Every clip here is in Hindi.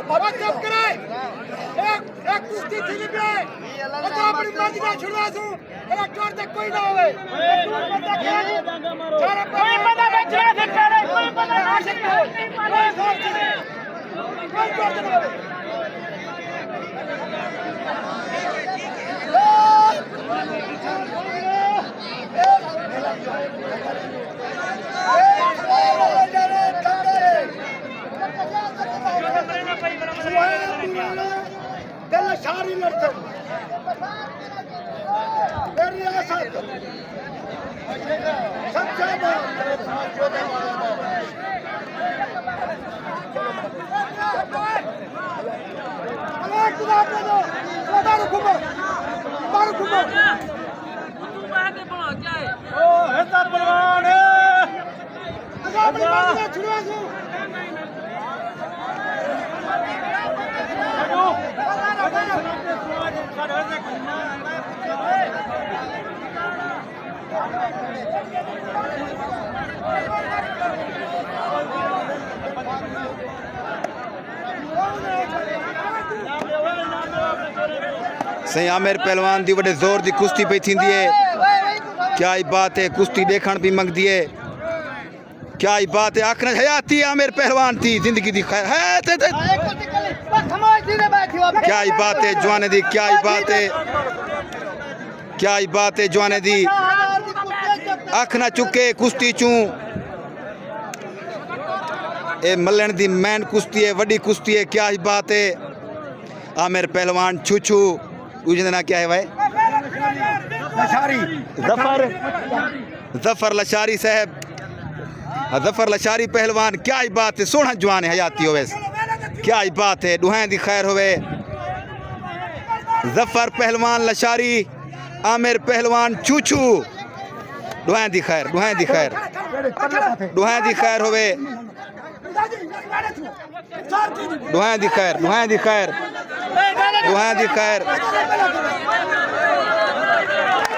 बाबा चुप करे एक कुश्ती थी पे और तो अपनी मर्जी का छुड़वा दूं एक चोर तक कोई ना होवे कोई पता बेचना से करे कोई पता ना सकता कोई चोर तक होवे दिल सारी लड़ते मेरी आशा सच्चा सही आमिर पहलवान दी बड़े जोर दी कुश्ती पे थी है। क्या ही बात है, कुश्ती देखण भी मंगदी है। क्या ही बात है, आखना हयाती आमिर पहलवान थी जिंदगी दी खैर है क्या ही बात है जवाने दी, क्या ही बात है, क्या ही बात है जवाने दी अख ना चुके कुश्ती चू ए मल्लण दी मैन कुश्ती है, वड्डी कुश्ती है। क्या ही बात है आमिर पहलवान छूछू ना क्या है भाई जफर लशारी साहब, जफर लशारी पहलवान। क्या ही बात है, सोना जवान है हयाती होवे, क्या ही बात है, दुहां दी खैर होवे। जफर पहलवान लशारी आमिर पहलवान छूछू दुहां दी खैर, दुहां दी खैर, दुहां दी खैर होवे, दुहां दी खैर, दुहां दी खैर, दुहां दी खैर।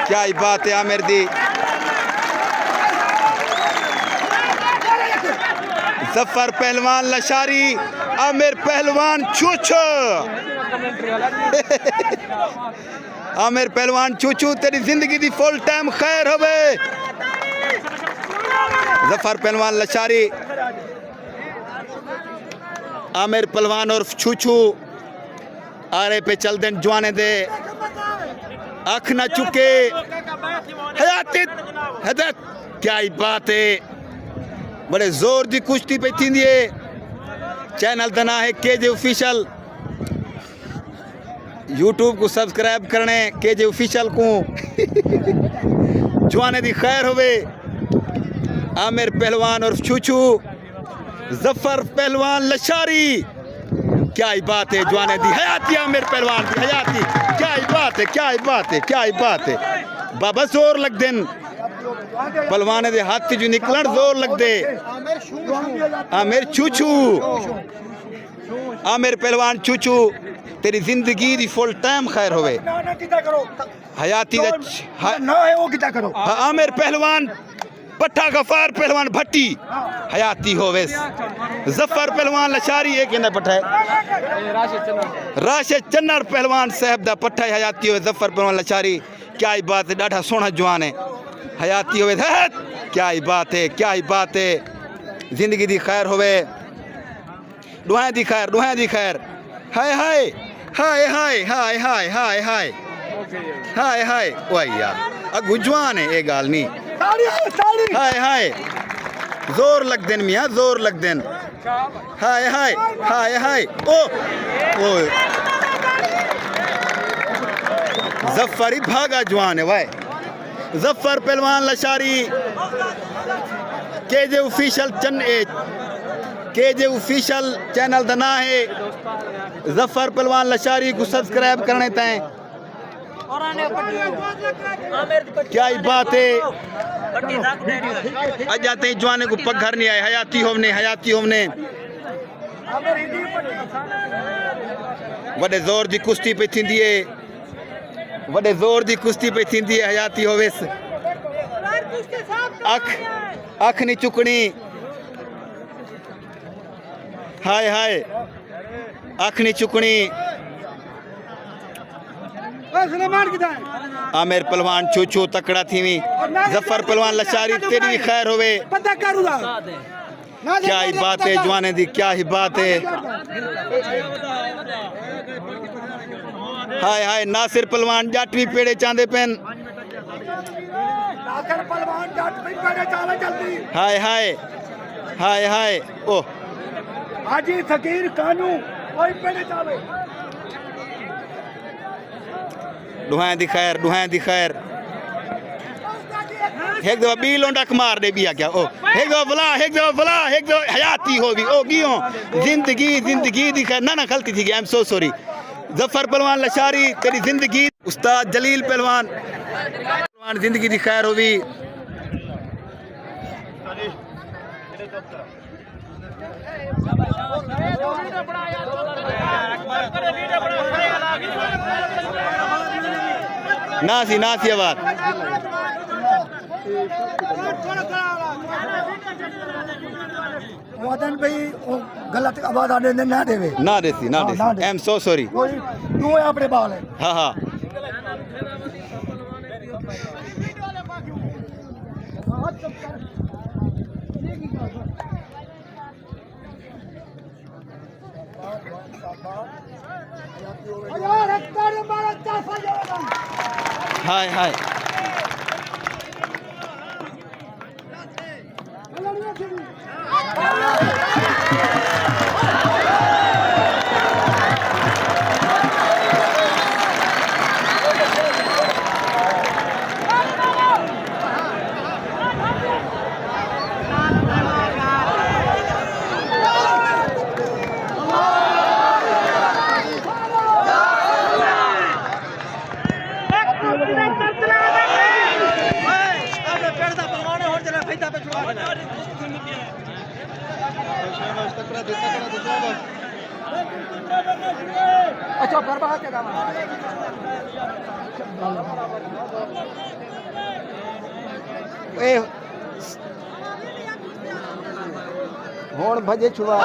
क्या ही बात है आमिर दी। जफर पहलवान लशारी आमिर पहलवान छूछू आमिर पहलवान छूछू तेरी जिंदगी दी फुल टाइम खैर होवे। जफर पहलवान लशारी आमिर पहलवान और छूछू आरे पे चल देन जवाने दे अख ना चुके हयाती हदत। क्या ही बात है, बड़े जोर दी कुश्ती पे थी है। चैनल दा नाम है केजे ऑफिशियल, यूट्यूब को सब्सक्राइब करने केजे ऑफिशियल को जवाने दी खैर होवे। आमिर पहलवान और छूछू जफर पहलवान लशारी। क्या ही बात है जवाने दी हयाती आमिर पहलवान की हयाती। क्या ही बात है, क्या ही बात है, क्या ही बात है। बाबा जोर लग देन पहलवान दे हाथ जो निकलन जोर लग दे। आमिर छूछू आमिर पहलवान छूछू तेरी जिंदगी दी फुल टाइम खैर होवे। हयाती आमिर पहलवान पट्टा गफार पहलवान भट्टी हयाती होवे। जफर पहलवान लशारी एक इंदा पट्टा है राशिद चन्नर पहलवान साहब दा पट्टा हयाती होवे। जफर पहलवान लशारी क्या ही बात है, डाढ़ा सोना जवान है हयाती होवे। क्या ही बात है, क्या ही बात है, जिंदगी दी खैर होवे। दुहां दी खैर, दुहां दी खैर। हाय हाय हाय हाय हाय हाय हाय हाय हाय हाय वाह यार अगू जवान है ये गाल नहीं। हाय हाय जोर लग देन मियाँ, जोर लग देन। हाय हाय हाय हाय ओ ओ जफर ही भागा जवान है भाई। Zafar Pehlwan Lashari KJ official KJ official channel दा नाम है। जफर पहलवान लशारी को सब्सक्राइब करने तय। क्या ही बात है, आज जाते हैं जवाने को पग घर नहीं आए। हयाती होने, हयाती होने बड़े जोर दी कुश्ती पे थी है, बड़े जोर दी कुश्ती पे थी है। हयाती होवेस अख नहीं चुकनी। हाय हाय अखनी चुकनी सुलेमान किधर है? आमिर पहलवान चोचो तकड़ा थी हुई जफर पहलवान लशारी तेरी भी खैर होवे पता करूँगा क्या ही बात है जवाने दी क्या ही बात है हाय हाय नासिर पहलवान जट भी पेड़े चांदे पेन नासिर पहलवान जट भी पेड़े चाले जल्दी हाय हाय हाय हाय ओ हाजी फकीर कानू कोई पेड़े चाले दुहाएं दी खैर एक दफा बी लोंडक मार दे बिया क्या ओ एक दफा हयाती होगी ओ गियो जिंदगी दी खैर ना गलती थी I am so sorry Zafar Pehlwan Lashari तेरी जिंदगी उस्ताद जलील पहलवान जिंदगी दी खैर होगी नासी आवाज मदन भाई गलत आवाज आने ना देवे ना देसी आई एम सो सॉरी तू है अपने बाल है हाँ हाँ हाय हाय अच्छा बर्बाद के दाम हुण भजे छुआ